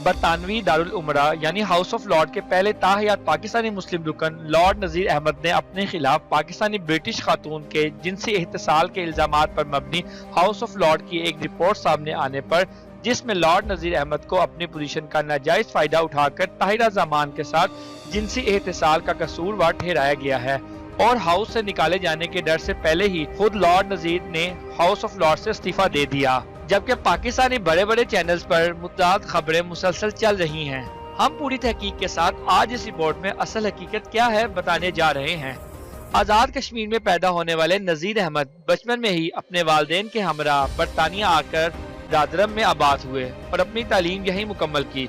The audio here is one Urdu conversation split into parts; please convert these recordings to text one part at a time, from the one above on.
برطانوی دارالعمرہ یعنی ہاؤس آف لارڈ کے پہلے تاحیات پاکستانی مسلم رکن لارڈ نذیر احمد نے اپنے خلاف پاکستانی برٹش خاتون کے جنسی اغتصاب کے الزامات پر مبنی ہاؤس آف لارڈ کی ایک رپورٹ سامنے آنے پر، جس میں لارڈ نذیر احمد کو اپنی پوزیشن کا ناجائز فائدہ اٹھا کر طاہرہ زمان کے ساتھ جنسی اغتصاب کا قصوروار ٹھہرایا گیا ہے، اور ہاؤس سے نکالے جانے کے ڈر سے پہلے ہی خود لارڈ نذیر نے ہاؤس آف لارڈ سے استعفیٰ دے دیا، جبکہ پاکستانی بڑے بڑے چینلز پر متعدد خبریں مسلسل چل رہی ہیں۔ ہم پوری تحقیق کے ساتھ آج اس رپورٹ میں اصل حقیقت کیا ہے بتانے جا رہے ہیں۔ آزاد کشمیر میں پیدا ہونے والے نذیر احمد بچپن میں ہی اپنے والدین کے ہمراہ برطانیہ آ کر رادرم میں آباد ہوئے اور اپنی تعلیم یہیں مکمل کی۔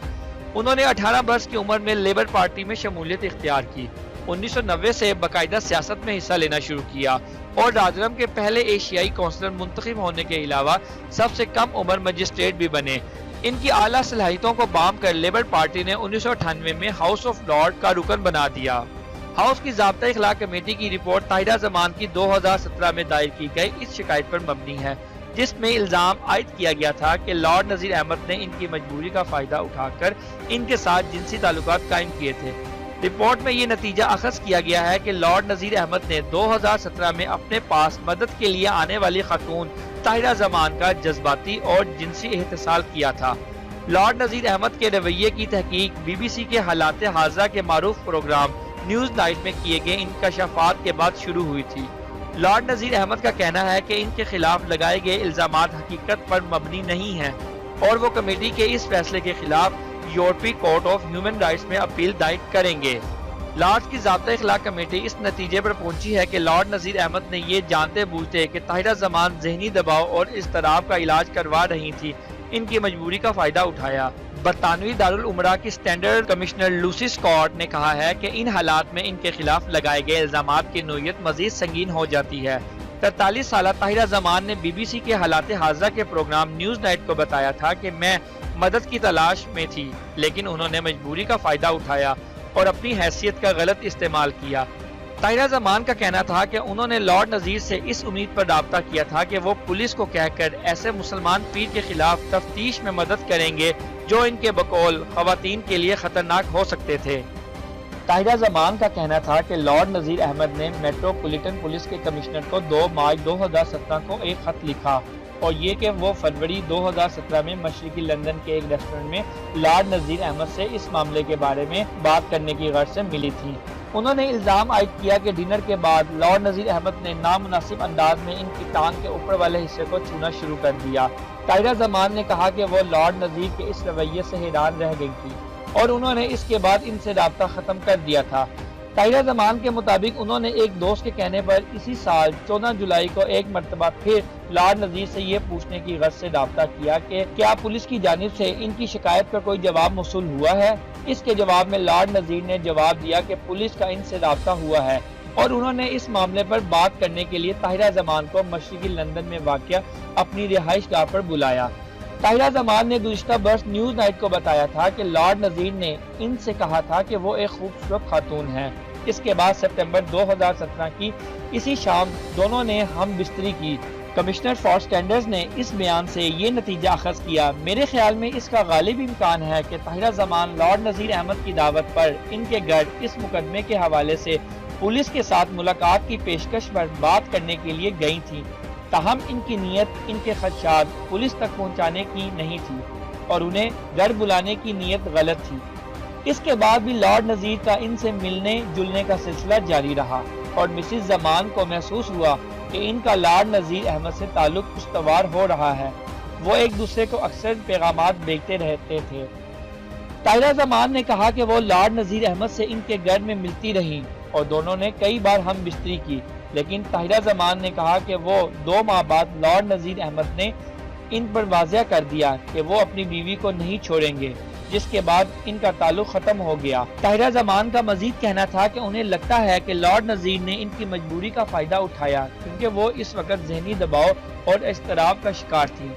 انہوں نے 18 برس کی عمر میں لیبر پارٹی میں شمولیت اختیار کی، 1990 سے باقاعدہ سیاست میں حصہ لینا شروع کیا اور رادرم کے پہلے ایشیائی کونسلر منتخب ہونے کے علاوہ سب سے کم عمر مجسٹریٹ بھی بنے۔ ان کی اعلیٰ صلاحیتوں کو بام کر لیبر پارٹی نے 1998 میں ہاؤس آف لارڈ کا رکن بنا دیا۔ ہاؤس کی ضابطہ اخلاق کمیٹی کی رپورٹ طاہرہ زمان کی 2017 میں دائر کی گئی اس شکایت پر مبنی ہے، جس میں الزام عائد کیا گیا تھا کہ لارڈ نذیر احمد نے ان کی مجبوری کا فائدہ اٹھا کر ان کے ساتھ جنسی تعلقات قائم کیے تھے۔ رپورٹ میں یہ نتیجہ اخذ کیا گیا ہے کہ لارڈ نذیر احمد نے 2017 میں اپنے پاس مدد کے لیے آنے والی خاتون طاہرہ زمان کا جذباتی اور جنسی اغتصاب کیا تھا۔ لارڈ نذیر احمد کے رویے کی تحقیق بی بی سی کے حالات حاضرہ کے معروف پروگرام نیوز نائٹ میں کیے گئے انکشافات کے بعد شروع ہوئی تھی۔ لارڈ نذیر احمد کا کہنا ہے کہ ان کے خلاف لگائے گئے الزامات حقیقت پر مبنی نہیں ہیں اور وہ کمیٹی کے اس فیصلے کے خلاف یورپی کورٹ آف ہیومن رائٹس میں اپیل دائر کریں گے۔ لارڈز کی ضابطہ اخلاق کمیٹی اس نتیجے پر پہنچی ہے کہ لارڈ نذیر احمد نے یہ جانتے بوجھتے کہ طاہرہ زمان ذہنی دباؤ اور اضطراب کا علاج کروا رہی تھی، ان کی مجبوری کا فائدہ اٹھایا۔ برطانوی دارالعمرہ کی اسٹینڈرڈ کمشنر لوسی سکاٹ نے کہا ہے کہ ان حالات میں ان کے خلاف لگائے گئے الزامات کی نوعیت مزید سنگین ہو جاتی ہے۔ 43 سالہ طاہرہ زمان نے بی بی سی کے حالات حاضرہ کے پروگرام نیوز نائٹ کو بتایا تھا کہ میں مدد کی تلاش میں تھی، لیکن انہوں نے مجبوری کا فائدہ اٹھایا اور اپنی حیثیت کا غلط استعمال کیا۔ طاہرہ زمان کا کہنا تھا کہ انہوں نے لارڈ نذیر سے اس امید پر رابطہ کیا تھا کہ وہ پولیس کو کہہ کر ایسے مسلمان پیر کے خلاف تفتیش میں مدد کریں گے جو ان کے بقول خواتین کے لیے خطرناک ہو سکتے تھے۔ طاہرہ زمان کا کہنا تھا کہ لارڈ نذیر احمد نے میٹروپولیٹن پولیس کے کمشنر کو 2 مارچ 2017 کو ایک خط لکھا، اور یہ کہ وہ فروری 2017 میں مشرقی لندن کے ایک ریسٹورنٹ میں لارڈ نذیر احمد سے اس معاملے کے بارے میں بات کرنے کی غرض سے ملی تھی۔ انہوں نے الزام عائد کیا کہ ڈنر کے بعد لارڈ نذیر احمد نے نامناسب انداز میں ان کی ٹانگ کے اوپر والے حصے کو چھونا شروع کر دیا۔ طاہرہ زمان نے کہا کہ وہ لارڈ نذیر کے اس رویے سے حیران رہ گئی تھی اور انہوں نے اس کے بعد ان سے رابطہ ختم کر دیا تھا۔ طاہرہ زمان کے مطابق انہوں نے ایک دوست کے کہنے پر اسی سال 14 جولائی کو ایک مرتبہ پھر لارڈ نذیر سے یہ پوچھنے کی غرض سے رابطہ کیا کہ کیا پولیس کی جانب سے ان کی شکایت پر کوئی جواب موصول ہوا ہے۔ اس کے جواب میں لارڈ نذیر نے جواب دیا کہ پولیس کا ان سے رابطہ ہوا ہے اور انہوں نے اس معاملے پر بات کرنے کے لیے طاہرہ زمان کو مشرقی لندن میں واقع اپنی رہائش گاہ پر بلایا۔ طاہرہ زمان نے گزشتہ برس نیوز نائٹ کو بتایا تھا کہ لارڈ نذیر نے ان سے کہا تھا کہ وہ ایک خوبصورت خاتون ہے۔ اس کے بعد سپتمبر 2017 کی اسی شام دونوں نے ہم بستری کی۔ کمشنر فار سٹینڈرز نے اس بیان سے یہ نتیجہ اخذ کیا، میرے خیال میں اس کا غالب امکان ہے کہ طاہرہ زمان لارڈ نذیر احمد کی دعوت پر ان کے گھر اس مقدمے کے حوالے سے پولیس کے ساتھ ملاقات کی پیشکش پر بات کرنے کے لیے گئی تھیں، تاہم ان کی نیت ان کے خدشات پولیس تک پہنچانے کی نہیں تھی اور انہیں گھر بلانے کی نیت غلط تھی۔ اس کے بعد بھی لارڈ نذیر کا ان سے ملنے جلنے کا سلسلہ جاری رہا اور مسز زمان کو محسوس ہوا کہ ان کا لارڈ نذیر احمد سے تعلق استوار ہو رہا ہے۔ وہ ایک دوسرے کو اکثر پیغامات بھیجتے رہتے تھے۔ طاہرہ زمان نے کہا کہ وہ لارڈ نذیر احمد سے ان کے گھر میں ملتی رہیں اور دونوں نے کئی بار ہم بستری کی، لیکن طاہرہ زمان نے کہا کہ وہ 2 ماہ بعد لارڈ نذیر احمد نے ان پر واضح کر دیا کہ وہ اپنی بیوی کو نہیں چھوڑیں گے، جس کے بعد ان کا تعلق ختم ہو گیا۔ طاہرہ زمان کا مزید کہنا تھا کہ انہیں لگتا ہے کہ لارڈ نذیر نے ان کی مجبوری کا فائدہ اٹھایا کیونکہ وہ اس وقت ذہنی دباؤ اور اضطراب کا شکار تھی۔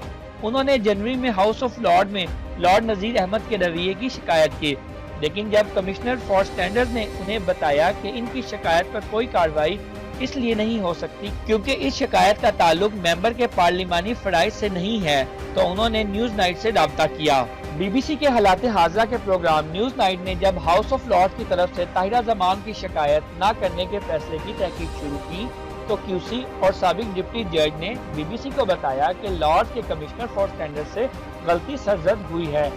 انہوں نے جنوری میں ہاؤس آف لارڈ میں لارڈ نذیر احمد کے رویے کی شکایت کی، لیکن جب کمشنر فار سٹینڈرز نے انہیں بتایا کہ ان کی شکایت پر کوئی کارروائی اس لیے نہیں ہو سکتی کیونکہ اس شکایت کا تعلق ممبر کے پارلیمانی فرائض سے نہیں ہے، تو انہوں نے نیوز نائٹ سے رابطہ کیا۔ بی بی سی کے حالات حاضرہ کے پروگرام نیوز نائٹ نے جب ہاؤس آف لارڈز کی طرف سے طاہرہ زمان کی شکایت نہ کرنے کے فیصلے کی تحقیق شروع کی تو کیو سی اور سابق ڈپٹی جج نے بی بی سی کو بتایا کہ لارڈز کے کمشنر فار اسٹینڈرڈ سے غلطی سرزد ہوئی ہے۔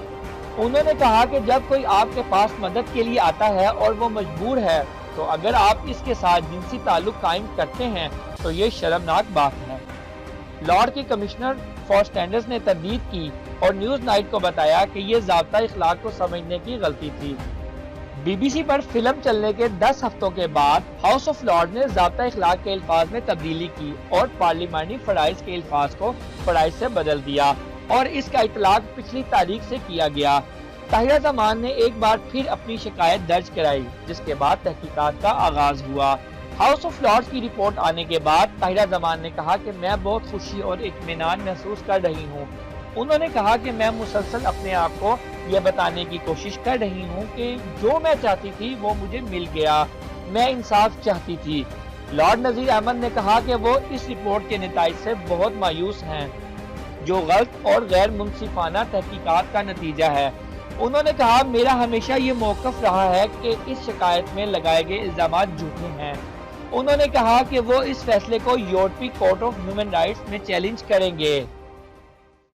انہوں نے کہا کہ جب کوئی آپ کے پاس مدد کے لیے آتا ہے اور وہ مجبور ہے تو اگر آپ اس کے ساتھ جنسی تعلق قائم کرتے ہیں تو یہ شرمناک بات ہے۔ لارڈ کے کمشنر فار اسٹینڈرڈز نے تردید کی اور نیوز نائٹ کو بتایا کہ یہ ضابطہ اخلاق کو سمجھنے کی غلطی تھی۔ بی بی سی پر فلم چلنے کے 10 ہفتوں کے بعد ہاؤس آف لارڈ نے ضابطہ اخلاق کے الفاظ میں تبدیلی کی اور پارلیمانی فرائض کے الفاظ کو فرائض سے بدل دیا اور اس کا اطلاق پچھلی تاریخ سے کیا گیا۔ طاہرہ زمان نے ایک بار پھر اپنی شکایت درج کرائی جس کے بعد تحقیقات کا آغاز ہوا۔ ہاؤس آف لارڈز کی رپورٹ آنے کے بعد طاہرہ زمان نے کہا کہ میں بہت خوشی اور اطمینان محسوس کر رہی ہوں۔ انہوں نے کہا کہ میں مسلسل اپنے آپ کو یہ بتانے کی کوشش کر رہی ہوں کہ جو میں چاہتی تھی وہ مجھے مل گیا، میں انصاف چاہتی تھی۔ لارڈ نذیر احمد نے کہا کہ وہ اس رپورٹ کے نتائج سے بہت مایوس ہیں جو غلط اور غیر منصفانہ تحقیقات کا نتیجہ ہے۔ انہوں نے کہا میرا ہمیشہ یہ موقف رہا ہے کہ اس شکایت میں لگائے گئے الزامات جھوٹے ہیں۔ انہوں نے کہا کہ وہ اس فیصلے کو یورپی کورٹ آف ہیومن رائٹس میں چیلنج کریں گے۔